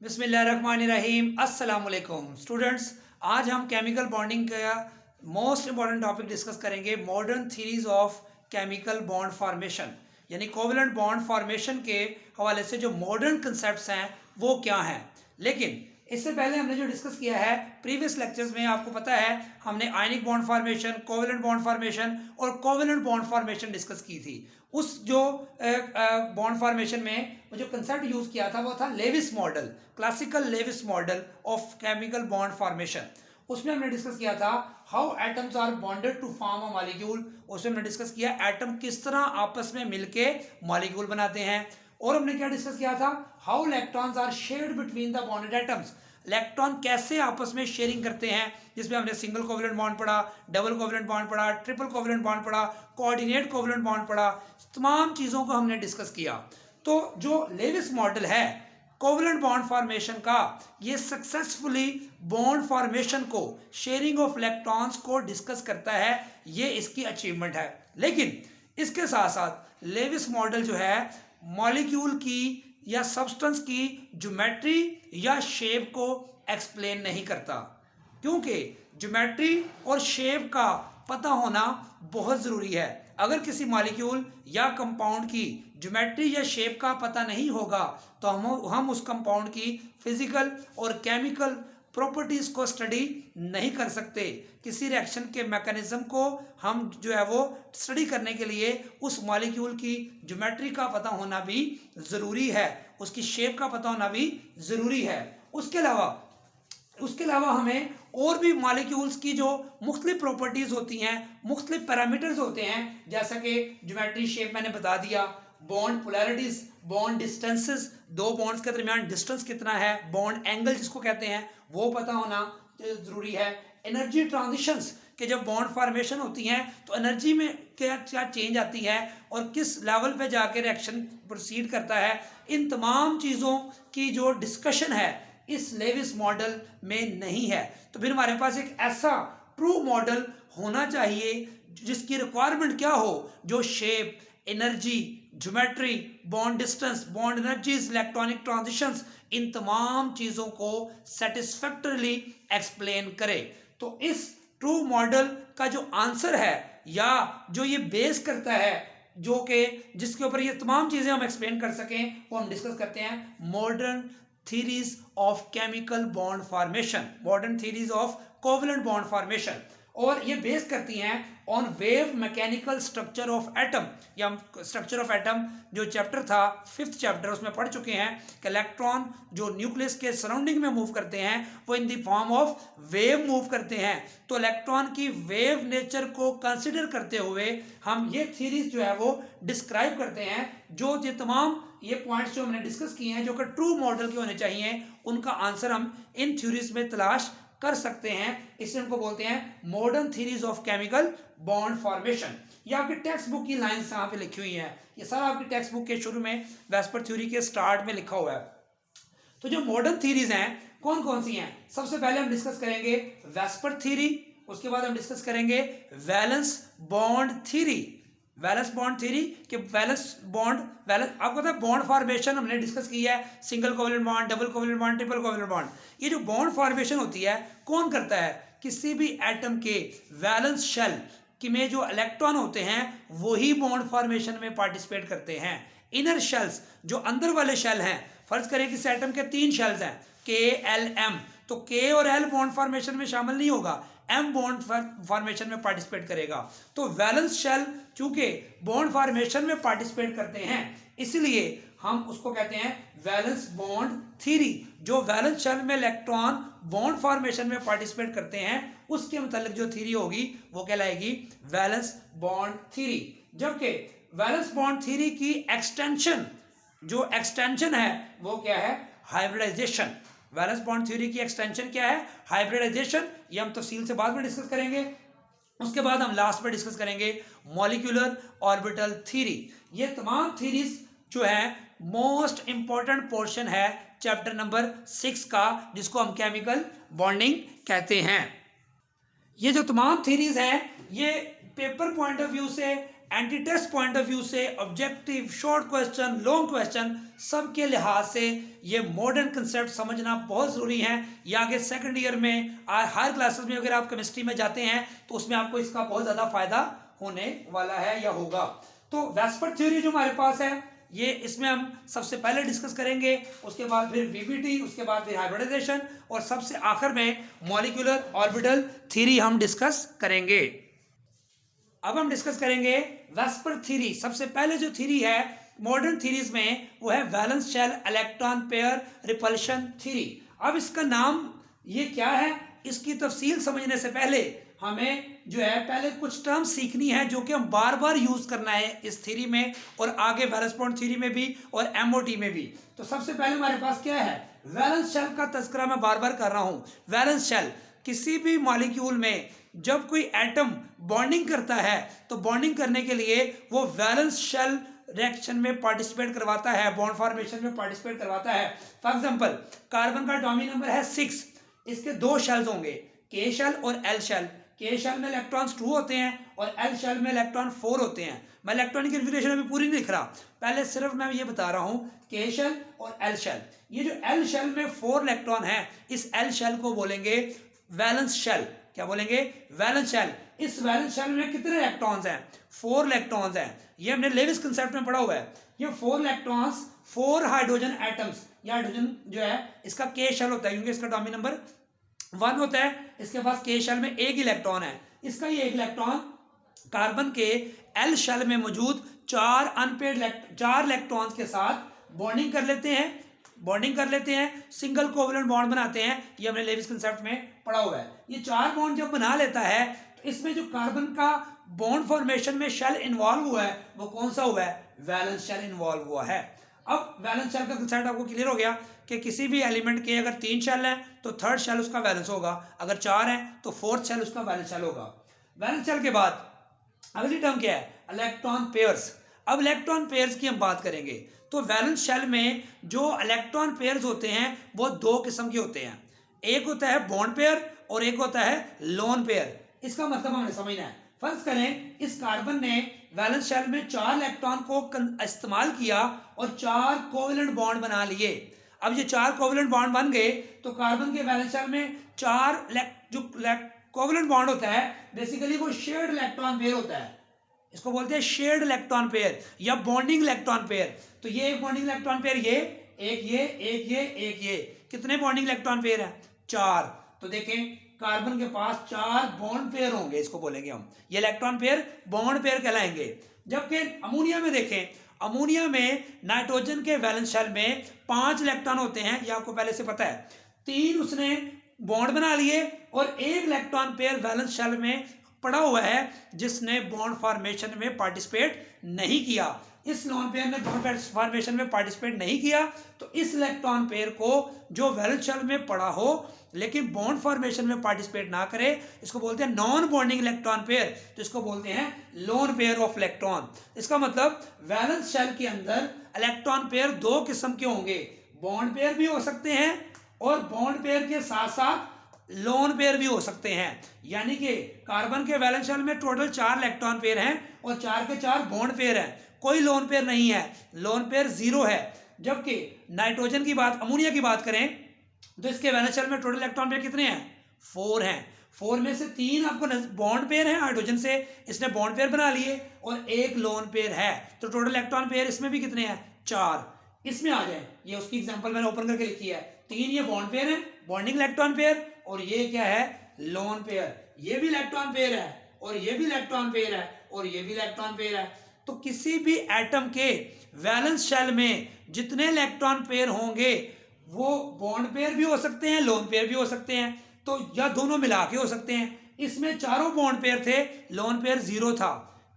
बिस्मिल्लाहिर्रहमानिर्रहीम। अस्सलाम वालेकुम स्टूडेंट्स। आज हम केमिकल बॉन्डिंग का मोस्ट इंपॉर्टेंट टॉपिक डिस्कस करेंगे, modern theories of chemical bond formation, यानी कोवलेंट बॉन्ड फॉर्मेशन के हवाले से जो मॉडर्न कंसेप्ट्स हैं वो क्या हैं। लेकिन इससे पहले हमने जो डिस्कस किया है प्रीवियस लेक्चर्स में, आपको पता है हमने ionic bond formation, covalent bond formation और कोवलेंट बॉन्ड फॉर्मेशन डिस्कस की थी। उस जो बॉन्ड फॉर्मेशन में जो कंसेप्ट यूज किया था वो था Lewis model, classical Lewis model of chemical bond formation. उसमें हमने डिस्कस किया था how atoms are bonded to form a molecule. उसमें हमने डिस्कस किया एटम किस तरह आपस में मिलके मॉलिक्यूल बनाते हैं। और हमने क्या डिस्कस किया था, how electrons are shared between the bonded atoms, electron कैसे आपस में शेयरिंग करते हैं, जिसमें हमने सिंगल कोवलेंट बॉन्ड पढ़ा, डबल कोवलेंट बॉन्ड पढ़ा, ट्रिपल कोवलेंट बॉन्ड पढ़ा, कोऑर्डिनेट कोवलेंट बॉन्ड पढ़ा। तमाम चीज़ों को हमने डिस्कस किया। तो जो लेविस मॉडल है कोवलेंट बॉन्ड फॉर्मेशन का, ये सक्सेसफुली बॉन्ड फॉर्मेशन को, शेयरिंग ऑफ इलेक्ट्रॉन्स को डिस्कस करता है, ये इसकी अचीवमेंट है। लेकिन इसके साथ साथ लेविस मॉडल जो है मॉलिक्यूल की या सब्सटेंस की ज्योमेट्री या शेप को एक्सप्लेन नहीं करता, क्योंकि ज्योमेट्री और शेप का पता होना बहुत ज़रूरी है। अगर किसी मॉलिक्यूल या कंपाउंड की ज्योमेट्री या शेप का पता नहीं होगा तो हम उस कंपाउंड की फिजिकल और केमिकल प्रॉपर्टीज को स्टडी नहीं कर सकते। किसी रिएक्शन के मैकेनिज्म को हम जो है वो स्टडी करने के लिए उस मॉलिक्यूल की ज्योमेट्री का पता होना भी ज़रूरी है, उसकी शेप का पता होना भी ज़रूरी है। उसके अलावा हमें और भी मॉलिक्यूल्स की जो मुख्तलिफ प्रॉपर्टीज होती हैं, मुख्तलिफ पैरामीटर्स होते हैं, जैसा कि ज्योमेट्री, शेप मैंने बता दिया, बॉन्ड पोलैरिटीज, बॉन्ड डिस्टेंसेस, दो बॉन्ड्स के दरमियान डिस्टेंस कितना है, बॉन्ड एंगल जिसको कहते हैं वो पता होना जरूरी है। एनर्जी ट्रांजिशंस के जब बॉन्ड फॉर्मेशन होती हैं तो एनर्जी में क्या क्या चेंज आती है और किस लेवल पे जाके रिएक्शन प्रोसीड करता है, इन तमाम चीज़ों की जो डिस्कशन है इस लेविस मॉडल में नहीं है। तो फिर हमारे पास एक ऐसा ट्रू मॉडल होना चाहिए जिसकी रिक्वायरमेंट क्या हो, जो shape, energy, geometry, bond distance, bond energies, electronic transitions, इन तमाम चीज़ों को सेटिस्फैक्टरली एक्सप्लेन करे। तो इस ट्रू मॉडल का जो आंसर है या जो ये बेस करता है, जो कि जिसके ऊपर ये तमाम चीज़ें हम एक्सप्लेन कर सकें, वो हम डिस्कस करते हैं modern theories of chemical bond formation, modern theories of covalent bond formation। और ये बेस करती हैं on wave mechanical structure of atom, या स्ट्रक्चर ऑफ एटम जो चैप्टर था 5th चैप्टर, उसमें पढ़ चुके हैं कि इलेक्ट्रॉन जो न्यूक्लियस के सराउंडिंग में मूव करते हैं वो in the form of wave move करते हैं। तो इलेक्ट्रॉन की वेव नेचर को कंसिडर करते हुए हम ये थीरीज जो है वो डिस्क्राइब करते हैं। जो ये तमाम ये पॉइंट्स जो हमने डिस्कस किए हैं जो कि ट्रू मॉडल के होने चाहिए, उनका आंसर हम इन थ्योरीज में तलाश कर सकते हैं। इसलिए उनको बोलते हैं modern theories of chemical bond formation. ये आपकी टेक्स्ट बुक की लाइंस यहाँ पे लिखी हुई हैं, ये सारा आपकी टेक्स्ट बुक के शुरू में वेस्पर थ्योरी के स्टार्ट में लिखा हुआ है। तो जो मॉडर्न थ्योरीज हैं कौन कौन सी हैं, सबसे पहले हम डिस्कस करेंगे वेस्पर थ्योरी, उसके बाद हम डिस्कस करेंगे valence bond theory. Valence bond theory कि वैलेंस आपको पता है बॉन्ड फॉर्मेशन हमने डिस्कस किया है, single covalent bond, double covalent bond, triple covalent bond. ये जो बॉन्ड फॉर्मेशन होती है कौन करता है, किसी भी एटम के वैलेंस शेल कि में जो इलेक्ट्रॉन होते हैं वही बॉन्ड फॉर्मेशन में पार्टिसिपेट करते हैं। इनर शेल्स, जो अंदर वाले शेल हैं, फर्ज करें कि इस एटम के 3 शेल्स हैं KLM, तो K और L बॉन्ड फॉर्मेशन में शामिल नहीं होगा, M बॉन्ड फॉर्मेशन में पार्टिसिपेट करेगा। तो वैलेंस शेल चूंकि बॉन्ड फॉर्मेशन में पार्टिसिपेट करते हैं इसलिए हम उसको कहते हैं वैलेंस बॉन्ड थ्योरी। जो वैलेंस शेल में इलेक्ट्रॉन बॉन्ड फॉर्मेशन में पार्टिसिपेट करते हैं उसके मुतालिक जो थ्योरी होगी वो कहलाएगी वैलेंस बॉन्ड थ्योरी। जबकि वैलेंस बॉन्ड थ्योरी की एक्सटेंशन, जो एक्सटेंशन है वो क्या है, हाइब्रिडाइजेशन। वैलेंस बॉन्ड थ्योरी की एक्सटेंशन क्या है, हाइब्रिडाइजेशन। ये हम तफसील से बाद में डिस्कस करेंगे। उसके बाद हम लास्ट में डिस्कस करेंगे मॉलिक्यूलर ऑर्बिटल थ्योरी। ये तमाम थ्योरीज जो है मोस्ट इंपॉर्टेंट पोर्शन है चैप्टर नंबर 6 का, जिसको हम केमिकल बॉन्डिंग कहते हैं। ये जो तमाम थ्योरीज हैं ये पेपर पॉइंट ऑफ व्यू से entry test point of view से, objective, short question, long question, सबके लिहाज से ये मॉडर्न कंसेप्ट समझना बहुत ज़रूरी है। ये आगे सेकंड ईयर में हायर क्लासेस में अगर आप केमिस्ट्री में जाते हैं तो उसमें आपको इसका बहुत ज़्यादा फायदा होने वाला है या होगा। तो वेस्पर थ्योरी जो हमारे पास है ये इसमें हम सबसे पहले डिस्कस करेंगे, उसके बाद फिर वीबीटी, उसके बाद फिर हाइब्रिडाइजेशन और सबसे आखिर में मॉलिक्यूलर ऑर्बिटल थ्योरी हम डिस्कस करेंगे। अब हम डिस्कस करेंगे वेस्पर थ्योरी। सबसे पहले जो थ्योरी है मॉडर्न थ्योरीज में वो है valence shell electron pair repulsion theory. अब इसका नाम ये क्या है, इसकी तफसील समझने से पहले हमें जो है पहले कुछ टर्म सीखनी है जो कि हम बार बार यूज करना है इस थ्योरी में और आगे वैलेंस बॉन्ड थ्योरी में भी और एमओटी में भी। तो सबसे पहले हमारे पास क्या है, वैलेंस शेल का तस्करा मैं बार बार कर रहा हूं। वैलेंस शेल, किसी भी मॉलिक्यूल में जब कोई एटम बॉन्डिंग करता है तो बॉन्डिंग करने के लिए वो वैलेंस शेल रिएक्शन में पार्टिसिपेट करवाता है, बॉन्ड फॉर्मेशन में पार्टिसिपेट करवाता है। फॉर एग्जांपल कार्बन का एटॉमिक नंबर है 6, इसके दो शेल्स होंगे, के शेल और एल शेल। के शेल में इलेक्ट्रॉन्स 2 होते हैं और एल शेल में इलेक्ट्रॉन 4 होते हैं। मैं इलेक्ट्रॉनिक कन्फिगरेशन अभी पूरी नहीं लिख रहा, पहले सिर्फ मैं ये बता रहा हूं के शेल और एल शेल। ये जो एल शेल में 4 इलेक्ट्रॉन है, इस एल शेल को बोलेंगे वैलेंस शेल। क्या बोलेंगे, वैलेंस शेल। इस वैलेंस शेल में कितने इलेक्ट्रॉन्स हैं, 4 इलेक्ट्रॉन्स हैं। ये हमने लेविस कंसेप्ट में पढ़ा हुआ है। ये 4 इलेक्ट्रॉन्स 4 हाइड्रोजन एटम्स, या हाइड्रोजन जो है इसका के शेल होता है क्योंकि इसका एटॉमिक नंबर 1 होता है। इसके पास के शेल में एक इलेक्ट्रॉन है, इसका ये एक इलेक्ट्रॉन कार्बन के एल शेल में मौजूद 4 इलेक्ट्रॉन्स के साथ बॉन्डिंग कर लेते हैं, सिंगल कोवलेंट बॉन्ड बनाते हैं। ये हमने लेविस कंसेप्ट में पढ़ा हुआ है। ये 4 बॉन्ड जब बना लेता है तो इसमें जो कार्बन का बॉन्ड फॉर्मेशन में शेल इन्वॉल्व हुआ है वो कौन सा हुआ है, वैलेंस शेल इन्वॉल्व हुआ है। अब वैलेंस शेल का कंसेप्ट आपको क्लियर हो गया कि किसी भी एलिमेंट के अगर 3 शेल हैं तो थर्ड शेल उसका वैलेंस होगा, अगर 4 हैं तो फोर्थ शेल उसका वैलेंस शेल होगा। वैलेंस शेल के बाद अगली टर्म क्या है, इलेक्ट्रॉन पेयर्स। अब इलेक्ट्रॉन पेयर्स की हम बात करेंगे तो वैलेंस शेल में जो इलेक्ट्रॉन पेयर्स होते हैं वो 2 किस्म के होते हैं, एक होता है बॉन्ड पेयर और एक होता है लोन पेयर। इसका मतलब हमें समझना है, फर्ज करें इस कार्बन ने वैलेंस शेल में 4 इलेक्ट्रॉन को इस्तेमाल किया और 4 कोवेलेंट बॉन्ड बना लिए। अब ये 4 कोवेलेंट बॉन्ड बन गए तो कार्बन के वैलेंस शेल में 4 जो कोवेलेंट बॉन्ड होता है बेसिकली वो शेयर्ड इलेक्ट्रॉन पेयर होता है, इसको बोलते हैं शेयर्ड इलेक्ट्रॉन पेयर या बॉन्डिंग इलेक्ट्रॉन पेयर। तो ये एक बॉन्डिंग इलेक्ट्रॉन पेयर, ये एक ये कितने बॉन्डिंग इलेक्ट्रॉन पेयर है, 4। तो देखें कार्बन के पास 4 बॉन्ड पेयर होंगे, इसको बोलेंगे हम, ये इलेक्ट्रॉन पेयर बॉन्ड पेयर कहलाएंगे। जबकि अमोनिया में देखें, अमोनिया में नाइट्रोजन के वैलेंस शेल में 5 इलेक्ट्रॉन होते हैं, ये आपको पहले से पता है। 3 उसने बॉन्ड बना लिए और एक इलेक्ट्रॉन पेयर वैलेंस शेल में पड़ा हुआ है जिसने बॉन्ड फॉर्मेशन में पार्टिसिपेट नहीं किया। इस लोन पेयर ने बॉन्ड फॉर्मेशन में पार्टिसिपेट नहीं किया तो इस इलेक्ट्रॉन पेयर को जो वैलेंस शेल में पड़ा हो लेकिन बॉन्ड फॉर्मेशन में पार्टिसिपेट ना करे, इसको बोलते हैं नॉन बॉन्डिंग इलेक्ट्रॉन पेयर, तो इसको बोलते हैं लोन पेयर ऑफ इलेक्ट्रॉन। इसका मतलब वैलेंस शेल के अंदर इलेक्ट्रॉन पेयर 2 किस्म के होंगे, बॉन्ड पेयर भी हो सकते हैं और बॉन्ड पेयर के साथ साथ लोन पेयर भी हो सकते हैं। यानी कि कार्बन के वैलेंस शेल में टोटल 4 इलेक्ट्रॉन पेयर हैं और 4 के 4 बॉन्ड पेयर हैं, कोई लोन पेयर नहीं है, लोन पेयर 0 है। जबकि नाइट्रोजन की बात, अमोनिया की बात करें तो इसके वैलेंस शेल में टोटल इलेक्ट्रॉन पेयर कितने हैं, 4 हैं। 4 में से 3 आपको बॉन्ड पेयर है, हाइड्रोजन से इसने बॉन्ड पेयर बना लिए और एक लोन पेयर है, तो टोटल इलेक्ट्रॉन पेयर इसमें भी कितने हैं, 4। इसमें आ जाए, ये उसकी एग्जांपल मैंने ओपन करके लिखी है, 3 ये बॉन्ड पेयर है, बॉन्डिंग इलेक्ट्रॉन पेयर, और ये क्या है, लोन पेयर। ये भी इलेक्ट्रॉन पेयर है और ये भी इलेक्ट्रॉन पेयर है और ये भी इलेक्ट्रॉन पेयर है। तो किसी भी एटम के वैलेंस शेल में जितने इलेक्ट्रॉन पेयर होंगे वो बॉन्ड पेयर भी हो सकते हैं, लोन पेयर भी हो सकते हैं, तो या दोनों मिला के हो सकते हैं। इसमें चारों बॉन्ड पेयर थे, लोन पेयर 0 था।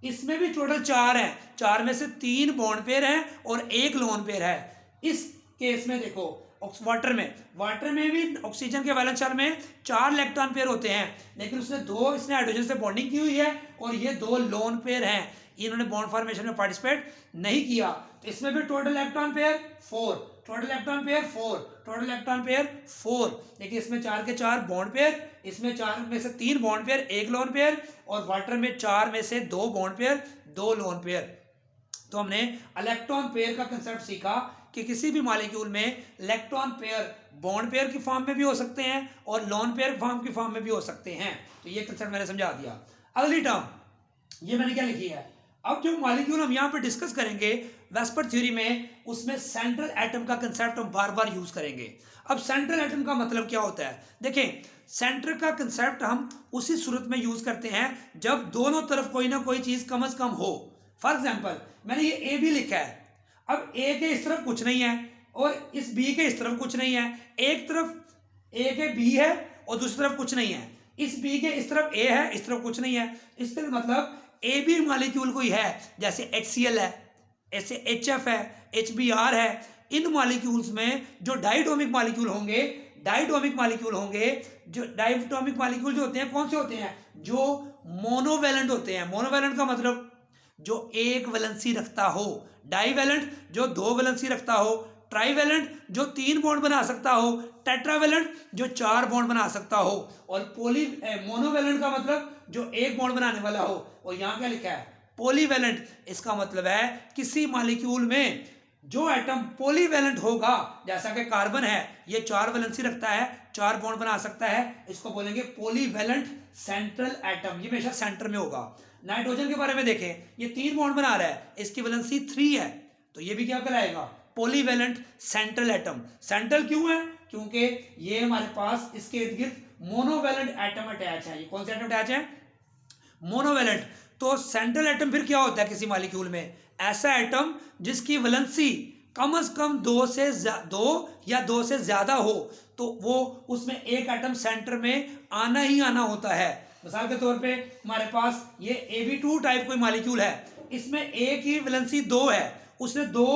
इसमें भी टोटल 4 हैं, 4 में से 3 बॉन्ड पेयर हैं और एक लोन पेयर है। इस केस में देखो वाटर में भी ऑक्सीजन के वैलेंस शेल में 4 इलेक्ट्रॉन पेयर होते हैं, लेकिन उसने 2 इसने हाइड्रोजन से बॉन्डिंग की हुई है और ये 2 लोन पेयर हैं, इन्होंने बॉन्ड फॉर्मेशन में पार्टिसिपेट नहीं किया। तो इसमें भी total electron pair 4, total electron pair 4, total electron pair 4। देखिए इसमें 4 के 4 बॉन्ड पेयर, इसमें 4 में से 3 बॉन्ड पेयर, 1 लोन पेयर, और वाटर में 4 में से 2 बॉन्ड पेयर, 2 लोन पेयर। तो हमने इलेक्ट्रॉन पेयर का कंसेप्ट सीखा कि किसी भी मॉलिक्यूल में इलेक्ट्रॉन पेयर बॉन्ड पेयर की फॉर्म में भी हो सकते हैं और लोन पेयर फॉर्म की फॉर्म में भी हो सकते हैं। तो ये कंसेप्ट मैंने समझा दिया। अगली टर्म ये मैंने क्या लिखी है, अब जो मॉलिक्यूल हम यहाँ पे डिस्कस करेंगे वेस्पर थ्योरी में, उसमें सेंट्रल एटम का कंसेप्ट हम बार बार यूज करेंगे। अब सेंट्रल एटम का मतलब क्या होता है, देखें सेंटर का कंसेप्ट हम उसी सूरत में यूज करते हैं जब दोनों तरफ कोई ना कोई चीज कम से कम हो। फॉर एग्जाम्पल मैंने ये ए भी लिखा है, अब ए के इस तरफ कुछ नहीं है और इस बी के इस तरफ कुछ नहीं है, एक तरफ ए के बी है और दूसरी तरफ कुछ नहीं है, इस बी के इस तरफ ए है, इस तरफ कुछ नहीं है, इसका मतलब ए बी मॉलिक्यूल कोई है, जैसे HCl है, ऐसे HF है, HBr है। इन मॉलिक्यूल्स में जो डाइटोमिक मॉलिक्यूल होंगे, डाइटोमिक मॉलिक्यूल होंगे, जो डाइटोमिक मॉलिक्यूल जो होते हैं कौन से होते हैं, जो मोनोवैलेंट होते हैं। मोनोवैलेंट का मतलब जो एक वैलेंसी रखता हो, डाइवैलेंट जो 2 वैलेंसी रखता हो, ट्राइवैलेंट जो 3 बॉन्ड बना सकता हो, टेट्रावैलेंट जो 4 बॉन्ड बना सकता हो, और मोनोवैलेंट का मतलब जो 1 बॉन्ड बनाने वाला हो। और यहाँ क्या लिखा है, पॉलीवैलेंट, इसका मतलब है किसी मॉलिक्यूल में जो एटम पॉलीवैलेंट होगा, जैसा कि कार्बन है ये 4 वैलेंसी रखता है, 4 बॉन्ड बना सकता है, इसको बोलेंगे पॉलीवैलेंट सेंट्रल एटम, ये हमेशा सेंटर में होगा। नाइट्रोजन के बारे में देखें, ये 3 बॉन्ड बना रहा है, इसकी वैलेंसी 3 है, तो ये भी क्या कहलाएगा, पॉलीवैलेंट सेंट्रल एटम। सेंट्रल क्यों है, क्योंकि ये हमारे पास इसके इर्द गिर्द मोनोवैलेंट एटम अटैच है। ये कौन से एटम अटैच है, मोनोवैलेंट। तो सेंट्रल एटम फिर क्या होता है किसी मॉलिक्यूल में, ऐसा एटम जिसकी वैलेंसी कम से कम 2 या 2 से ज्यादा हो, तो वो उसमें एक एटम सेंटर में आना ही आना होता है। मिसाल के तौर पे हमारे पास ये Ab2 टाइप कोई मॉलिक्यूल है, इसमें ए की वैलेंसी 2 है, उसने 2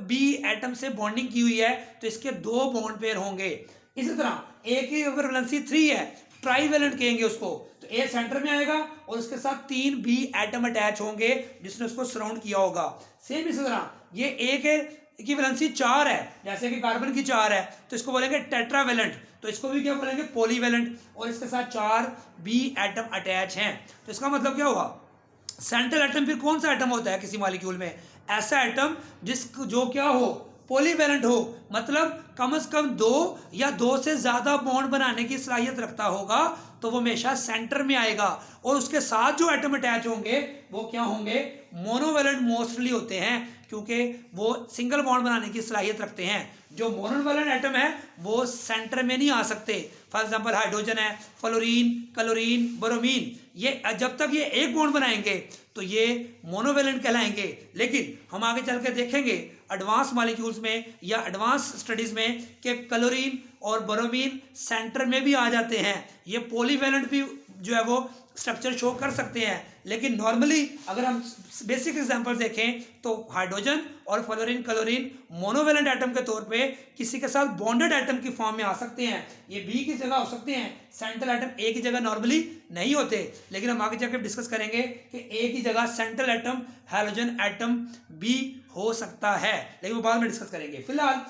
बी एटम से बॉन्डिंग की हुई है, तो इसके 2 बॉन्ड पेयर होंगे। इसी तरह ए की अगर वैलेंसी 3 है, ट्राइवैलेंट कहेंगे उसको, तो ए सेंटर में आएगा और उसके साथ 3 बी एटम अटैच होंगे जिसने उसको सराउंड किया होगा। सेम इसी तरह ये ए की वैलेंसी 4 है, जैसे कि कार्बन की 4 है, तो इसको बोलेंगे टेट्रावैलेंट, तो इसको भी क्या बोलेंगे, पॉलीवैलेंट, और इसके साथ 4 बी एटम अटैच हैं। तो इसका मतलब क्या हुआ, सेंट्रल एटम फिर कौन सा एटम होता है किसी मॉलिक्यूल में, ऐसा एटम जो क्या हो, पॉलीवैलेंट हो, मतलब कम से कम 2 या 2 से ज्यादा बॉन्ड बनाने की सलाहियत रखता होगा, तो वो हमेशा सेंटर में आएगा। और उसके साथ जो एटम अटैच होंगे वो क्या होंगे, मोनोवैलेंट मोस्टली होते हैं, क्योंकि वो सिंगल बॉन्ड बनाने की सलाहियत रखते हैं। जो मोनोवैलेंट एटम है वो सेंटर में नहीं आ सकते। फॉर एग्जांपल हाइड्रोजन है, फ्लोरीन, क्लोरीन, ब्रोमीन, ये जब तक ये एक बॉन्ड बनाएंगे तो ये मोनोवैलेंट कहलाएंगे। लेकिन हम आगे चल के देखेंगे एडवांस मॉलिक्यूल्स में या एडवांस स्टडीज में कि क्लोरीन और ब्रोमीन सेंटर में भी आ जाते हैं, ये पॉलीवैलेंट भी जो है वो स्ट्रक्चर शो कर सकते हैं। लेकिन नॉर्मली अगर हम बेसिक एग्जांपल देखें तो हाइड्रोजन और फ्लोरीन, क्लोरीन मोनोवैलेंट एटम के तौर पे किसी के साथ बॉन्डेड एटम की फॉर्म में आ सकते हैं, ये बी की जगह हो सकते हैं, सेंट्रल एटम ए की जगह नॉर्मली नहीं होते। लेकिन हम आगे जाकर डिस्कस करेंगे कि ए की जगह सेंट्रल एटम हाइड्रोजन एटम भी हो सकता है, लेकिन वो बाद में डिस्कस करेंगे। फिलहाल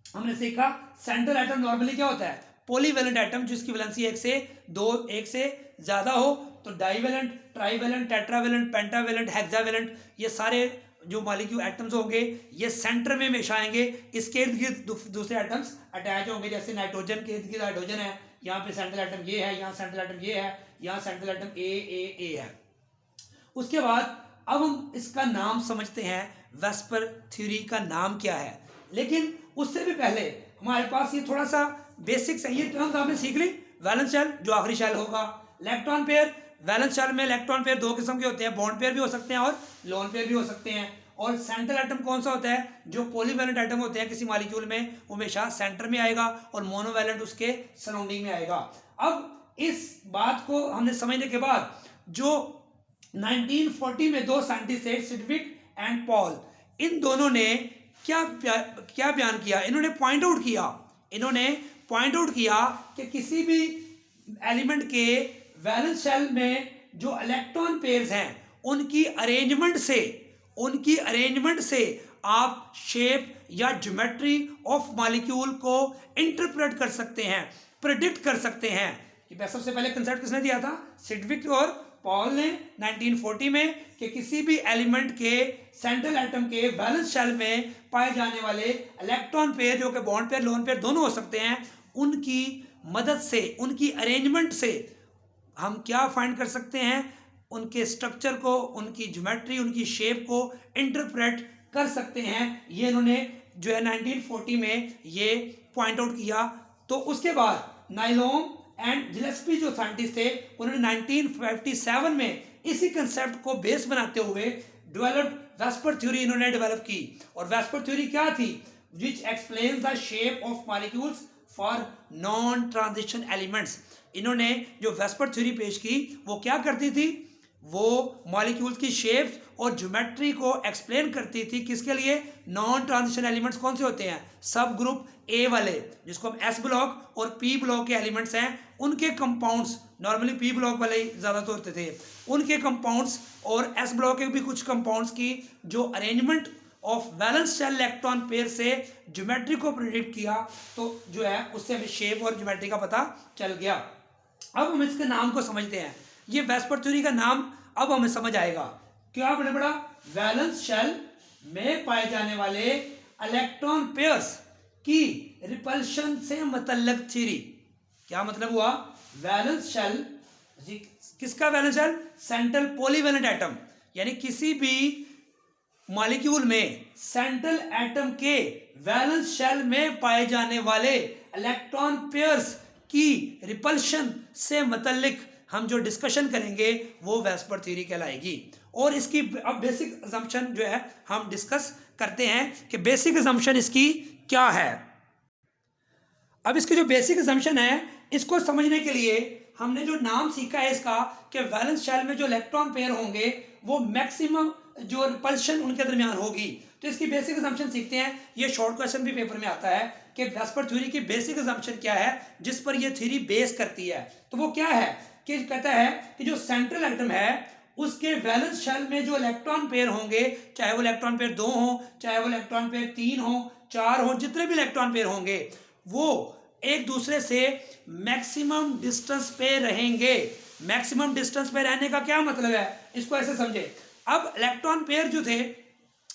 हमने सीखा सेंट्रल एटम नॉर्मली क्या होता है, पॉलीवैलेंट एटम जिसकी वैलेंसी 1 से 2 1 से ज्यादा हो, तो डाइवैलेंट, ट्राइवैलेंट, टेट्रावैलेंट, पेंटावैलेंट, हेक्सावैलेंट, ये सारे जो मॉलिक्यूल एटम्स होंगे ये सेंटर में हमेशा आएंगे, इसके इर्द गिर्द दूसरे एटम्स अटैच होंगे। जैसे नाइट्रोजन के इर्द गिर्द हाइड्रोजन है, यहाँ पे सेंट्रल एटम ये है, यहाँ सेंट्रल एटम ये है, यहाँ सेंट्रल एटम ए है। उसके बाद अब हम इसका नाम समझते हैं, वेस्पर थ्योरी का नाम क्या है। लेकिन उससे भी पहले हमारे पास ये थोड़ा सा बेसिक्स है, ये टर्म्स आपने सीख ली। वैलेंस शेल जो आखिरी शेल होगा, इलेक्ट्रॉन पेयर, वैलेंस शेल में इलेक्ट्रॉन पेयर 2 किस्म के होते हैं, बॉन्ड पेयर भी हो सकते हैं और लोन पेयर भी हो सकते हैं। और सेंट्रल एटम कौन सा होता है, जो पॉलीवैलेंट एटम होते हैं किसी मॉलिक्यूल में वो हमेशा सेंटर में आएगा और मोनोवैलेंट उसके सराउंडिंग में आएगा। अब इस बात को हमने समझने के बाद जो 1940 में 2 साइंटिस्ट थे, सिडविक एंड पॉल, इन दोनों ने क्या बयान किया, इन्होंने पॉइंट आउट किया कि किसी भी एलिमेंट के वैलेंस शेल में जो इलेक्ट्रॉन पेयर्स हैं उनकी अरेंजमेंट से आप शेप या ज्योमेट्री ऑफ मॉलिक्यूल को इंटरप्रेट कर सकते हैं, प्रेडिक्ट कर सकते हैं। ये सबसे पहले कंसेप्ट किसने दिया था? सिडविक और पॉल ने 1940 में, कि किसी भी एलिमेंट के सेंट्रल एटम के वैलेंस शेल में पाए जाने वाले इलेक्ट्रॉन पेयर, जो कि बॉन्ड पेयर लोन पेयर दोनों हो सकते हैं, उनकी मदद से, उनकी अरेंजमेंट से हम क्या फाइंड कर सकते हैं? उनके स्ट्रक्चर को, उनकी ज्योमेट्री, उनकी शेप को इंटरप्रेट कर सकते हैं। ये इन्होंने जो है 1940 में ये पॉइंट आउट किया। तो उसके बाद नाइलोम एंड जिलेस्पी जो साइंटिस्ट थे, उन्होंने 1957 में इसी कंसेप्ट को बेस बनाते हुए डेवलप्ड वेस्पर थ्योरी इन्होंने डेवलप की। और वेस्पर थ्योरी क्या थी? विच explains the shape of molecules for non transition elements. इन्होंने जो वेस्पर थ्योरी पेश की वो क्या करती थी? वो मॉलिक्यूल्स की शेप्स और ज्योमेट्री को एक्सप्लेन करती थी। किसके लिए? नॉन ट्रांजिशन एलिमेंट्स कौन से होते हैं? सब ग्रुप ए वाले, जिसको हम एस ब्लॉक और पी ब्लॉक के एलिमेंट्स हैं, उनके कंपाउंड्स, नॉर्मली पी ब्लॉक वाले ज़्यादा तो होते थे, उनके कंपाउंड्स और एस ब्लॉक के भी कुछ कंपाउंड्स की जो arrangement of valence shell electron pair से ज्योमेट्री को प्रेडिक्ट किया, तो जो है उससे हमें शेप और ज्योमेट्री का पता चल गया। अब हम इसके नाम को समझते हैं। ये वेस्पर थ्योरी का नाम अब हमें समझ आएगा। क्या बड़े बड़ा? वैलेंस शेल में पाए जाने वाले इलेक्ट्रॉन पेयर्स की रिपल्शन से मतलब थ्योरी। क्या मतलब हुआ? वैलेंस शेल, किसका valence shell? Central polyvalent atom, यानी किसी भी मॉलिक्यूल में सेंट्रल एटम के वैलेंस शेल में पाए जाने वाले इलेक्ट्रॉन पेयर्स की रिपल्शन से मतलब हम जो डिस्कशन करेंगे वो वेस्पर थ्योरी कहलाएगी। और इसकी अब बेसिक असम्पशन जो है हम डिस्कस करते हैं कि बेसिक असम्पशन इसकी क्या है। अब इसकी जो बेसिक असम्पशन है, इसको समझने के लिए हमने जो नाम सीखा है इसका, कि वैलेंस शेल में जो इलेक्ट्रॉन पेयर होंगे वो मैक्सिमम जो रिपल्शन उनके दरमियान होगी। तो इसकी बेसिक असम्पशन सीखते हैं। ये शॉर्ट क्वेश्चन भी पेपर में आता है कि वेस्पर थ्योरी की बेसिक असम्पशन क्या है जिस पर ये थ्योरी बेस करती है। तो वो क्या है कि कहता है कि जो सेंट्रल एटम है उसके वैलेंस शेल में जो इलेक्ट्रॉन पेयर होंगे, चाहे वो इलेक्ट्रॉन पेयर 2 हो, चाहे वो इलेक्ट्रॉन पेयर 3 हो, 4 हो, जितने भी इलेक्ट्रॉन पेयर होंगे वो एक दूसरे से मैक्सिमम डिस्टेंस पे रहेंगे। मैक्सिमम डिस्टेंस पे रहने का क्या मतलब है, इसको ऐसे समझे। अब इलेक्ट्रॉन पेयर जो थे,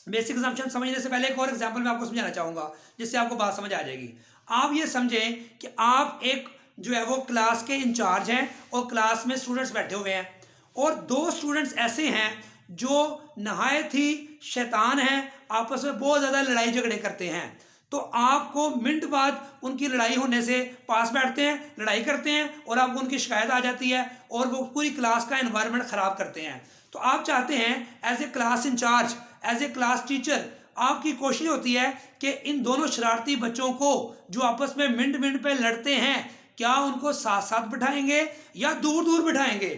बेसिक असम्पशन समझने से पहले एक और एग्जांपल मैं आपको समझाना चाहूंगा जिससे आपको बात समझ आ जाएगी। आप ये समझें कि आप एक जो है वो क्लास के इंचार्ज हैं और क्लास में स्टूडेंट्स बैठे हुए हैं, और 2 स्टूडेंट्स ऐसे हैं जो नहायत ही शैतान हैं, आपस में बहुत ज़्यादा लड़ाई झगड़े करते हैं। तो आपको मिनट बाद उनकी लड़ाई होने से पास बैठते हैं, लड़ाई करते हैं, और आपको उनकी शिकायत आ जाती है और वो पूरी क्लास का एनवायरनमेंट ख़राब करते हैं। तो आप चाहते हैं as a class in charge, as a class teacher, आपकी कोशिश होती है कि इन दोनों शरारती बच्चों को जो आपस में मिनट मिनट पे लड़ते हैं, क्या उनको साथ साथ बिठाएंगे या दूर दूर बिठाएंगे?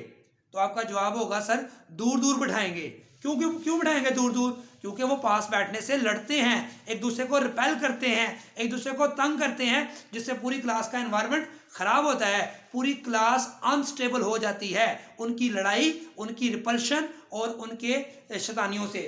तो आपका जवाब होगा सर दूर दूर बिठाएंगे। क्यों बिठाएंगे दूर दूर? क्योंकि वो पास बैठने से लड़ते हैं, एक दूसरे को रिपेल करते हैं, एक दूसरे को तंग करते हैं, जिससे पूरी क्लास का एनवायरनमेंट खराब होता है, पूरी क्लास अनस्टेबल हो जाती है उनकी लड़ाई, उनकी रिपल्शन और उनके शैतानियों से।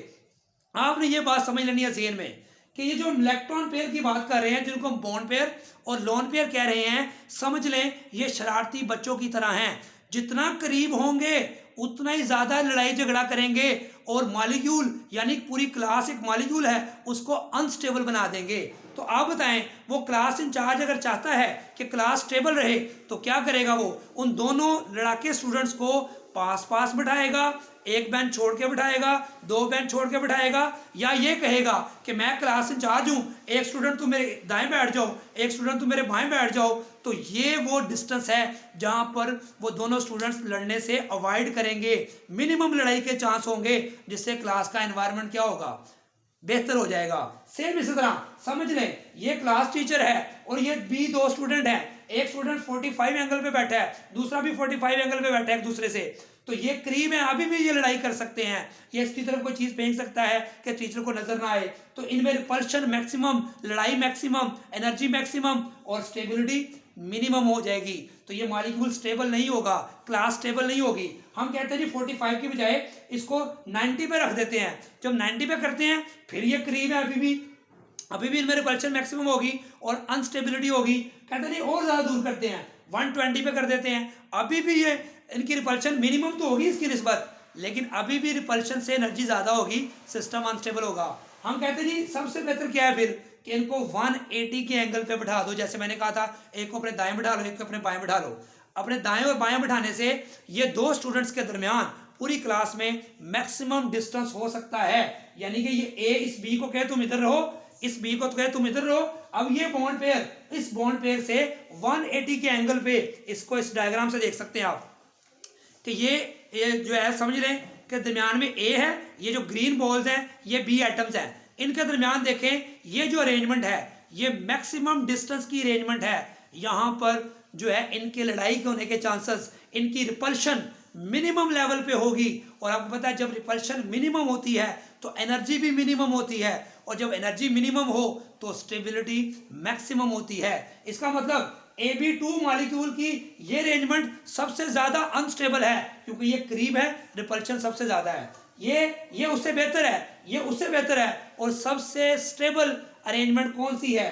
आपने ये बात समझ लेनी है ज़हन में कि ये जो इलेक्ट्रॉन पेयर की बात कर रहे हैं, जिनको हम बॉन्ड पेयर और लोन पेयर कह रहे हैं, समझ लें ये शरारती बच्चों की तरह हैं। जितना करीब होंगे उतना ही ज़्यादा लड़ाई झगड़ा करेंगे और मॉलिक्यूल, यानी पूरी क्लास एक मॉलिक्यूल है, उसको अनस्टेबल बना देंगे। तो आप बताएं, वो क्लास इंचार्ज अगर चाहता है कि क्लास स्टेबल रहे तो क्या करेगा? वो उन दोनों लड़ाके स्टूडेंट्स को पास पास बिठाएगा, एक बेंच छोड़ के बिठाएगा, 2 बेंच छोड़ के बिठाएगा, या ये कहेगा कि मैं क्लास इंचार्ज हूँ, एक स्टूडेंट तुम मेरे दाएं बैठ जाओ, एक स्टूडेंट तुम मेरे बाएं बैठ जाओ। तो ये वो डिस्टेंस है जहाँ पर वो दोनों स्टूडेंट्स लड़ने से अवॉइड करेंगे, मिनिमम लड़ाई के चांस होंगे, जिससे क्लास का एनवायरनमेंट क्या होगा? बेहतर हो जाएगा। सेम इसी तरह समझ लें, ये क्लास टीचर है और ये भी 2 स्टूडेंट हैं, एक स्टूडेंट 45 एंगल पे बैठा है, दूसरा भी 45 एंगल पे बैठा है एक दूसरे से, तो ये करीब है, अभी भी ये लड़ाई कर सकते हैं। ये इसकी तरफ कोई चीज फेंक सकता है कि टीचर को नजर ना आए। तो इनमें रिपल्शन मैक्सिमम, लड़ाई मैक्सिमम, एनर्जी मैक्सिमम और स्टेबिलिटी मिनिमम हो जाएगी। तो ये मॉलिक्यूल स्टेबल नहीं होगा, क्लास स्टेबल नहीं होगी। हम कहते हैं जी 45 की बजाय इसको 90 पे रख देते हैं। जब 90 पे करते हैं फिर ये करीब है अभी भी, अभी भी इनमें रिपल्शन मैक्सिमम होगी और अनस्टेबिलिटी होगी। कहते नहीं और ज़्यादा दूर करते हैं, 120 पे कर देते हैं, अभी भी ये इनकी रिपल्शन मिनिमम तो होगी इसकी निस्बत, लेकिन अभी भी रिपल्शन से एनर्जी ज़्यादा होगी, सिस्टम अनस्टेबल होगा। हम कहते जी सबसे बेहतर क्या है फिर कि इनको 180 के एंगल पे बैठा दो। जैसे मैंने कहा था एक को अपने दाएं बैठा लो, एक को अपने बाएं बैठा लो। अपने दाएं और बाएं बैठाने से ये दो स्टूडेंट्स के दरमियान पूरी क्लास में मैक्सिमम डिस्टेंस हो सकता है। यानी कि ये ए इस बी को कहे तुम इधर रहो, इस बी को तो कहे तुम इधर रहो। अब ये बॉन्ड पेयर इस बॉन्ड पेयर से 180 के एंगल पे, इसको इस डायग्राम से देख सकते हैं आप कि ये जो है समझ लें कि दरमियान में ए है, ये जो ग्रीन बॉल्स हैं ये बी एटम्स हैं, इनके दरमियान देखें ये जो अरेंजमेंट है ये मैक्सिमम डिस्टेंस की अरेंजमेंट है। यहाँ पर जो है इनके लड़ाई होने के चांसेस, इनकी रिपल्शन मिनिमम लेवल पे होगी। और आपको पता है जब रिपल्शन मिनिमम होती है तो एनर्जी भी मिनिमम होती है, और जब एनर्जी मिनिमम हो तो स्टेबिलिटी मैक्सिमम होती है। इसका मतलब AB2 मॉलिक्यूल की ये अरेंजमेंट सबसे ज्यादा अनस्टेबल है क्योंकि ये करीब है, रिपल्शन सबसे ज्यादा है। ये उससे बेहतर है, ये उससे बेहतर है। और सबसे स्टेबल अरेंजमेंट कौन सी है?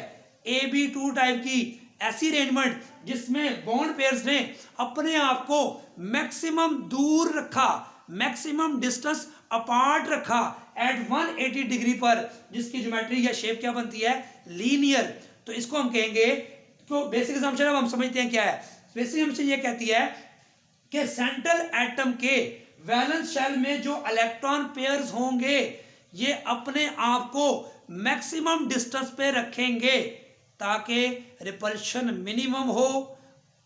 AB2 टाइप की ऐसी अरेंजमेंट जिसमें बॉन्ड पेयर्स ने अपने आप को मैक्सिमम दूर रखा, मैक्सिमम डिस्टेंस अपार्ट रखा एट 180 डिग्री पर, जिसकी ज्योमेट्री या शेप क्या बनती है? लीनियर। तो इसको हम कहेंगे, तो बेसिक असम्पशन अब हम समझते हैं क्या है। बेसिक असम्पशन ये कहती है कि सेंट्रल एटम के वैलेंस शेल में जो इलेक्ट्रॉन पेयर्स होंगे ये अपने आप को मैक्सिमम डिस्टेंस पे रखेंगे ताकि रिपल्शन मिनिमम हो,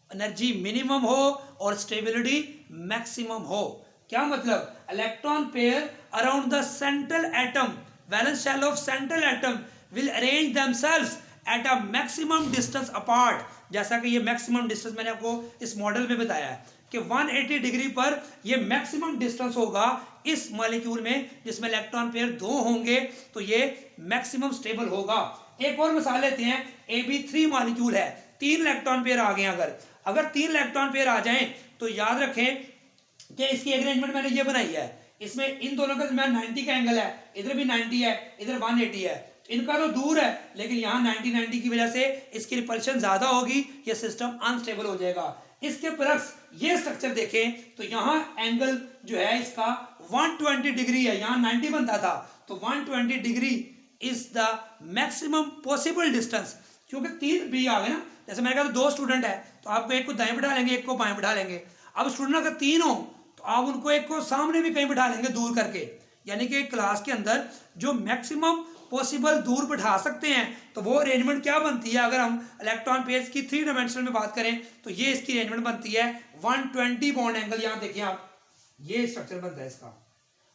एनर्जी मिनिमम हो और स्टेबिलिटी मैक्सिमम हो। क्या मतलब? Electron pair around the central atom, valence shell of central atom will arrange themselves at a maximum distance apart. जैसा कि ये मैक्सिमम डिस्टेंस मैंने आपको इस मॉडल में बताया है कि 180 डिग्री पर ये मैक्सिमम डिस्टेंस होगा इस मॉलिक्यूल में जिसमें इलेक्ट्रॉन पेयर 2 होंगे, तो ये मैक्सिमम स्टेबल होगा। एक और मिसाल लेते हैं, AB3 मॉलिक्यूल है, 3 इलेक्ट्रॉन पेयर आ गए। अगर 3 इलेक्ट्रॉन पेयर आ जाएं तो याद रखें कि इसकी अरेंजमेंट मैंने ये बनाई है, इसमें इन दोनों के दरमियान 90 का एंगल है, इधर भी 90 है, इधर 180 है। इनका तो दूर है लेकिन यहाँ 90 की वजह से इसकी रिपल्शन ज्यादा होगी, ये सिस्टम अनस्टेबल हो जाएगा। इसके प्लस ये स्ट्रक्चर देखें तो यहाँ एंगल जो है इसका 120 डिग्री है, यहाँ 90 बनता था तो 120 degree is the maximum possible distance. क्योंकि 3 बी आ गए ना, जैसे मैंने कहा तो 2 स्टूडेंट है तो आपको एक को दाएं बैठा लेंगे, एक को बाएं बैठा लेंगे। अब स्टूडेंट अगर 3 हो तो आप उनको एक को सामने भी कहीं बैठा लेंगे दूर करके, यानी कि क्लास के अंदर जो मैक्सिमम पॉसिबल दूर बैठा सकते हैं। तो वो अरेंजमेंट क्या बनती है? अगर हम इलेक्ट्रॉन पेयर्स की 3 डायमेंशनल में बात करें तो ये इसकी अरेंजमेंट बनती है 120 बॉन्ड एंगल। यहाँ देखिए आप, ये स्ट्रक्चर बनता है इसका,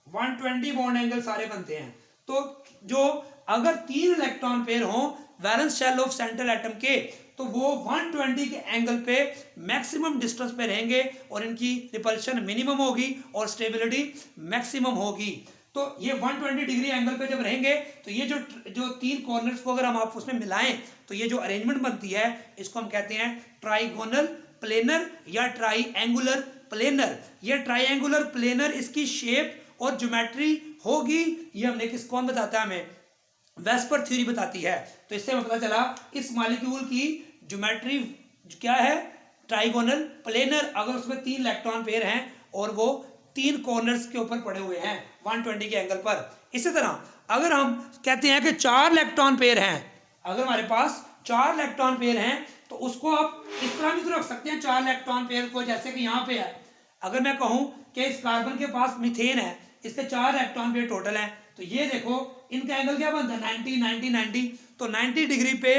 120 बॉन्ड एंगल सारे बनते हैं। तो जो अगर 3 इलेक्ट्रॉन पेयर हो valence shell of central atom के, तो वो 120 के एंगल पे मैक्सिमम डिस्टेंस पे रहेंगे और इनकी रिपल्शन मिनिमम होगी और स्टेबिलिटी मैक्सिमम होगी। तो ये 120 डिग्री एंगल पे जब रहेंगे तो ये जो 3 कॉर्नर्स को अगर हम आप उसमें मिलाएं तो ये जो अरेंजमेंट बनती है इसको हम कहते हैं ट्राइगोनल प्लेनर या ट्राइएंगुलर प्लेनर। ये ट्राइएंगुलर प्लेनर इसकी शेप और ज्योमेट्री होगी, ये हमने किसको बताता है? हमें वेस्पर थ्योरी बताती है। तो इससे हमें पता चला इस मॉलिक्यूल की ज्योमेट्री क्या है? Trigonal planar. अगर उसमें 3 इलेक्ट्रॉन पेयर हैं और वो 3 कॉर्नर्स के ऊपर पड़े हुए हैं 120 के एंगल पर। इसी तरह अगर हम कहते हैं कि 4 इलेक्ट्रॉन पेयर हैं, अगर हमारे पास 4 इलेक्ट्रॉन पेयर हैं तो उसको आप इस तरह भी तो रख सकते हैं 4 इलेक्ट्रॉन पेयर को, जैसे कि यहाँ पे है। अगर मैं कहूँ कि इस कार्बन के पास मीथेन है, इसके 4 इलेक्ट्रॉन पेयर टोटल हैं, तो ये देखो इनका एंगल क्या बनता है? 90 90 90। तो 90 डिग्री पे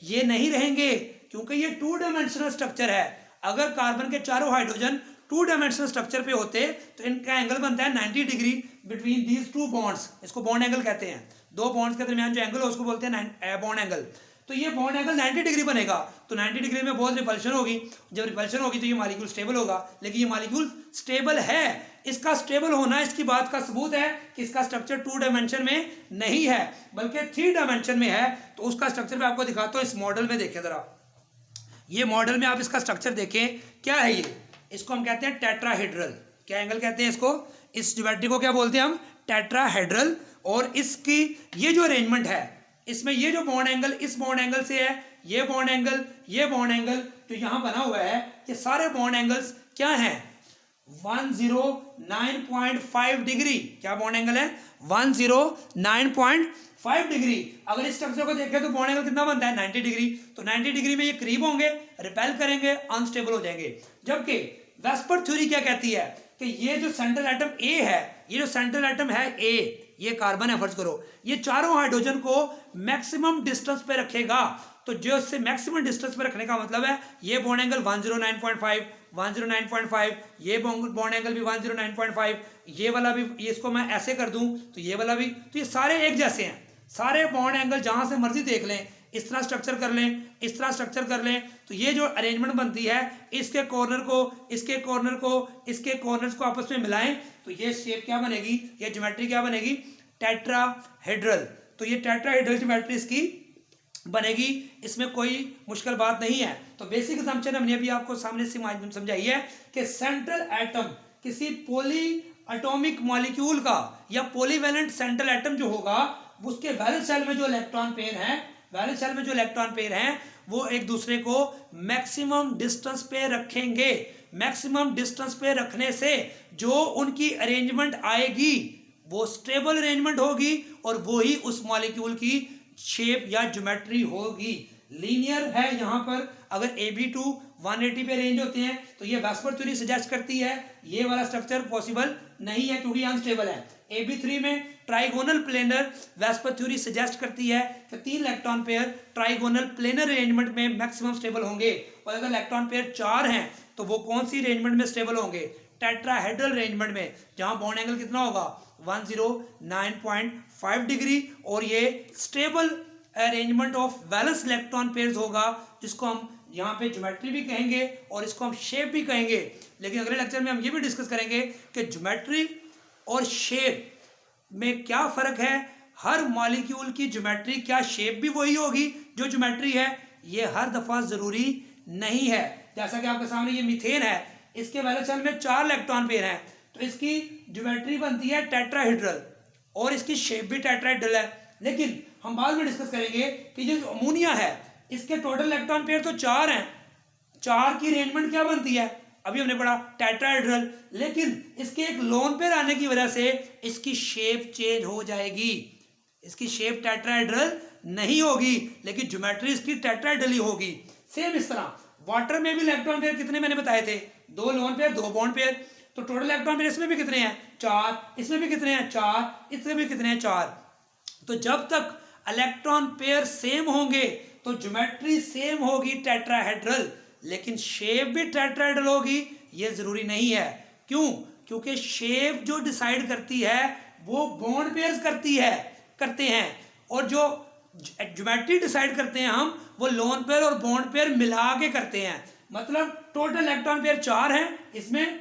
ये नहीं रहेंगे क्योंकि ये 2 डायमेंशनल स्ट्रक्चर है। अगर कार्बन के चारों हाइड्रोजन 2 डायमेंशनल स्ट्रक्चर पे होते तो इनका एंगल बनता है 90 डिग्री बिटवीन दीज 2 बॉन्ड्स। इसको बॉन्ड एंगल कहते हैं, 2 बॉन्ड्स के दरमियान जो एंगल हो उसको बोलते हैं बॉन्ड एंगल। तो ये बॉन्ड एंगल 90 डिग्री बनेगा, तो 90 डिग्री में बहुत रिपल्शन होगी। जब रिपल्शन होगी तो ये मॉलिक्यूल स्टेबल होगा, लेकिन ये मॉलिक्यूल स्टेबल है। इसका स्टेबल होना इसकी बात का सबूत है कि इसका स्ट्रक्चर 2 डायमेंशन में नहीं है बल्कि 3 डायमेंशन में है। तो उसका स्ट्रक्चर मैं आपको दिखाता हूँ, इस मॉडल में देखें जरा। ये मॉडल में आप इसका स्ट्रक्चर देखें, क्या है ये? इसको हम कहते हैं टेट्राहेड्रल। क्या एंगल कहते हैं इसको? इस ज्योमेट्री को क्या बोलते हैं हम? टेट्राहेड्रल। और इसकी ये जो अरेंजमेंट है इसमें ये जो बॉन्ड एंगल इस बॉन्ड एंगल से है, ये बॉन्ड एंगल, ये बॉन्ड एंगल जो यहाँ बना हुआ है, ये सारे बॉन्ड एंगल्स क्या हैं? 109.5 डिग्री। क्या बॉन्ड एंगल है? 109.5 डिग्री। अगर इस स्ट्रक्चर को देखें तो बॉन्ड एंगल कितना बनता है? 90 डिग्री। तो 90 डिग्री में ये करीब होंगे, रिपेल करेंगे, अनस्टेबल हो जाएंगे। जबकि वेस्पर थ्योरी क्या कहती है कि ये जो सेंट्रल एटम ए है, ये जो सेंट्रल एटम है ए, ये कार्बन है फर्ज करो, ये चारों हाइड्रोजन को मैक्सिमम डिस्टेंस पे रखेगा। तो जो इससे मैक्सिमम डिस्टेंस पे रखने का मतलब है ये बॉन्ड एंगल 109.5, 109.5, ये बॉन्ड एंगल भी 109.5, ये वाला भी, ये इसको मैं ऐसे कर दूं तो ये वाला भी, तो ये सारे एक जैसे हैं। सारे बॉन्ड एंगल जहां से मर्जी देख लें, इस तरह स्ट्रक्चर कर लें, इस तरह स्ट्रक्चर कर लें, तो ये जो अरेंजमेंट बनती है, इसके कॉर्नर को, इसके कॉर्नर को, इसके कॉर्नर्स को आपस में मिलाएं तो ये शेप क्या बनेगी? ये ज्योमेट्री क्या बनेगी? टेट्राहेड्रल। तो ये टेट्राहेड्रल ज्योमेट्री इसकी बनेगी, इसमें कोई मुश्किल बात नहीं है। तो बेसिक असम्पशन हमने अभी आपको सामने से समझाई है कि सेंट्रल एटम किसी पॉली एटॉमिक मॉलिक्यूल का या पॉलीवैलेंट सेंट्रल एटम जो होगा, उसके वैलेंस शेल में जो इलेक्ट्रॉन पेयर है, वैलेंस शेल में जो इलेक्ट्रॉन पेयर हैं, वो एक दूसरे को मैक्सिमम डिस्टेंस पे रखेंगे। मैक्सिमम डिस्टेंस पे रखने से जो उनकी अरेंजमेंट आएगी वो स्टेबल अरेंजमेंट होगी और वो ही उस मॉलिक्यूल की शेप या ज्योमेट्री होगी। लीनियर है यहाँ पर, अगर AB2 180 पे रेंज होते हैं तो ये वेस्पर थ्योरी सजेस्ट करती है ये वाला स्ट्रक्चर पॉसिबल नहीं है क्योंकि अनस्टेबल है। AB3 में trigonal planar VSEPR theory suggest करती है कि 3 electron pair trigonal planar arrangement में मैक्सिमम स्टेबल होंगे, और अगर इलेक्ट्रॉन पेयर 4 हैं तो वो कौन सी अरेंजमेंट में स्टेबल होंगे? टेट्राहेड्रल अरेंजमेंट में, जहां बॉन्ड एंगल कितना होगा? 109.5 डिग्री, और ये stable arrangement of valence electron pairs होगा, जिसको हम यहाँ पे ज्योमेट्री भी कहेंगे और इसको हम शेप भी कहेंगे। लेकिन अगले लेक्चर में हम ये भी डिस्कस करेंगे कि ज्योमेट्री और शेप में क्या फर्क है, हर मॉलिक्यूल की ज्योमेट्री क्या शेप भी वही होगी जो ज्योमेट्री है? ये हर दफा जरूरी नहीं है। जैसा कि आपके सामने ये मीथेन है, इसके वैलेंस शेल में 4 इलेक्ट्रॉन पेयर हैं, तो इसकी ज्योमेट्री बनती है टेट्राहेड्रल और इसकी शेप भी टेट्राहेड्रल है। लेकिन हम बाद में डिस्कस करेंगे कि जो अमोनिया है, इसके टोटल इलेक्ट्रॉन पेयर तो 4 हैं, 4 की अरेंजमेंट क्या बनती है? अभी हमने पढ़ा टेट्राहेड्रल, लेकिन इसके एक लोन पेयर आने की वजह से इसकी शेप चेंज हो जाएगी। इसकी शेप टेट्राहेड्रल नहीं होगी, लेकिन ज्योमेट्री इसकी टेट्राहेड्रल ही होगी। सेम इस तरह वाटर में भी इलेक्ट्रॉन पेयर कितने मैंने बताए थे? 2 लोन पेयर, 2 बॉन्ड पेयर। तो टोटल इलेक्ट्रॉन पेयर इसमें भी कितने हैं? 4। इसमें भी कितने हैं? 4। इसमें भी कितने हैं? 4। तो जब तक इलेक्ट्रॉन पेयर सेम होंगे तो ज्योमेट्री सेम होगी टेट्राहेड्रल, लेकिन शेप भी टेट्राहेड्रल होगी ये जरूरी नहीं है। क्यों? क्योंकि शेप जो डिसाइड करती है वो बॉन्ड पेयर्स करते हैं, और जो ज्योमेट्री डिसाइड करते हैं हम, वो लोन पेयर और बॉन्ड पेयर मिला के करते हैं। मतलब टोटल इलेक्ट्रॉन पेयर 4 हैं इसमें,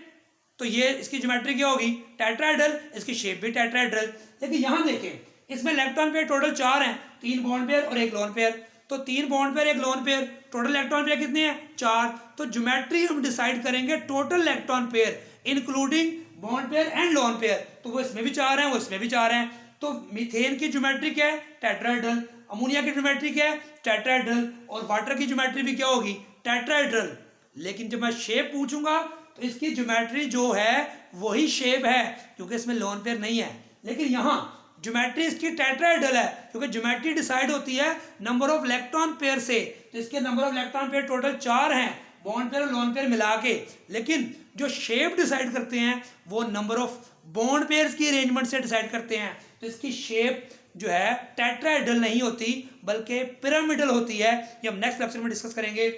तो ये इसकी ज्योमेट्री क्या होगी? टेट्राहेड्रल, इसकी शेप भी टेट्राहेड्रल। लेकिन यहां देखें, इसमें इलेक्ट्रॉन पेयर टोटल 4 हैं, 3 बॉन्ड पेयर और 1 लोन पेयर। तो 3 bond pair 1 lone pair, total electron pair कितने हैं? 4। तो ज्योमेट्री हम डिसाइड करेंगे total electron pair including bond pair and lone pair. तो वो इसमें भी 4 हैं, वो इसमें भी 4 हैं। तो मीथेन की ज्योमेट्री क्या है? टेट्राहेड्रल। अमोनिया की ज्योमेट्री क्या है? टेट्राहेड्रल। और वाटर की ज्योमेट्री भी क्या होगी? टेट्राहेड्रल। लेकिन जब मैं शेप पूछूंगा तो इसकी ज्योमेट्री जो है वही शेप है, क्योंकि इसमें लोन पेयर नहीं है। लेकिन यहाँ ज्योमेट्री इसकी टेट्राहेड्रल है, क्योंकि ज्योमेट्री डिसाइड होती है नंबर ऑफ इलेक्ट्रॉन पेयर से। तो इसके number of electron pair total 4 हैं, बॉन्ड पेयर और लोन पेयर मिला के। लेकिन जो शेप डिसाइड करते हैं वो नंबर ऑफ बॉन्ड पेयर्स की अरेंजमेंट से डिसाइड करते हैं। तो इसकी शेप जो है टेट्राहेड्रल नहीं होती बल्कि पिरामिडल होती है। ये हम नेक्स्ट लेक्चर में डिस्कस करेंगे।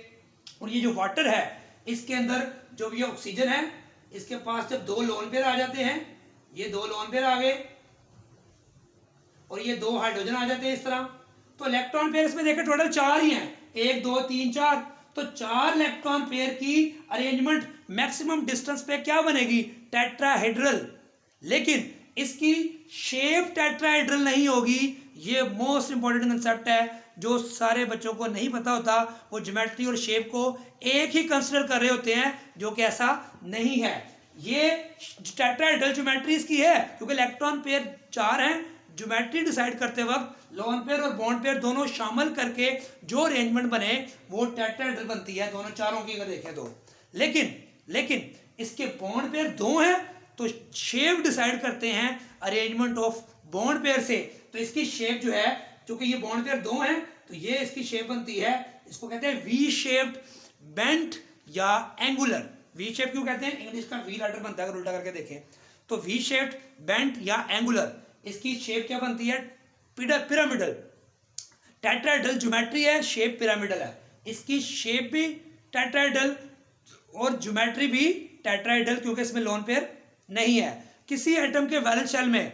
और ये जो वाटर है, इसके अंदर जो ये ऑक्सीजन है, इसके पास जब 2 लोन पेयर आ जाते हैं, ये 2 लोन पेयर आ गए और ये 2 हाइड्रोजन आ जाते हैं इस तरह, तो इलेक्ट्रॉन पेयर इसमें देखें टोटल 4 ही हैं, 1 2 3 4। तो 4 इलेक्ट्रॉन पेयर की अरेंजमेंट मैक्सिमम डिस्टेंस पे क्या बनेगी? टेट्राहेड्रल। लेकिन इसकी शेप टेट्राहेड्रल नहीं होगी। ये मोस्ट इंपॉर्टेंट कंसेप्ट है जो सारे बच्चों को नहीं पता होता। वो ज्योमेट्री और शेप को एक ही कंसिडर कर रहे होते हैं, जो कि ऐसा नहीं है। ये टेट्राहेड्रल ज्योमेट्री इसकी है क्योंकि इलेक्ट्रॉन पेयर 4 हैं, ज्योमेट्री डिसाइड करते वक्त लोन पेयर और बॉन्ड पेयर दोनों शामिल करके जो अरेंजमेंट बने वो टेट्राहेड्रल बनती है, दोनों चारों की अगर देखें तो। लेकिन इसके बॉन्ड पेयर दो हैं तो शेप डिसाइड करते हैं अरेंजमेंट ऑफ बॉन्ड पेयर से। तो इसकी शेप जो है, क्योंकि ये बॉन्ड पेयर दो हैं तो ये इसकी शेप बनती है, इसको कहते हैं वी शेप्ड, बेंट या एंगुलर। वी शेप क्यों कहते हैं, इंग्लिश का वी लेटर बनता है अगर उल्टा करके देखें तो वी शेप्ड, बेंट या एंगुलर। इसकी शेप क्या बनती है, पिरामिडल। टेट्राहेड्रल ज्योमेट्री है, शेप पिरामिडल है। इसकी शेप भी टेट्राहेड्रल और ज्योमेट्री भी टेट्राहेड्रल, क्योंकि इसमें लोन पेयर नहीं है। किसी एटम के वैलेंस शेल में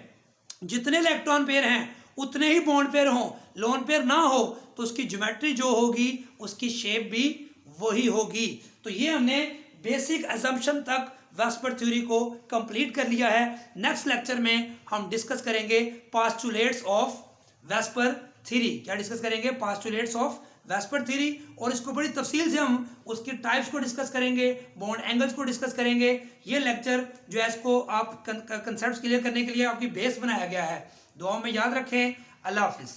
जितने इलेक्ट्रॉन पेयर हैं उतने ही बॉन्ड पेयर हों, लोन पेयर ना हो तो उसकी ज्योमेट्री जो होगी उसकी शेप भी वही होगी। तो ये हमने बेसिक असम्पशन तक वेस्पर थ्योरी को कंप्लीट कर लिया है। नेक्स्ट लेक्चर में हम डिस्कस करेंगे पोस्टुलेट्स ऑफ वेस्पर थ्योरी। क्या डिस्कस करेंगे, पोस्टुलेट्स ऑफ वेस्पर थ्योरी, और इसको बड़ी तफसील से हम उसकी टाइप्स को डिस्कस करेंगे, बॉन्ड एंगल्स को डिस्कस करेंगे। ये लेक्चर जो है इसको आप कंसेप्ट क्लियर करने के लिए आपकी बेस बनाया गया है। दुआ में याद रखें। अल्लाह हाफिज़।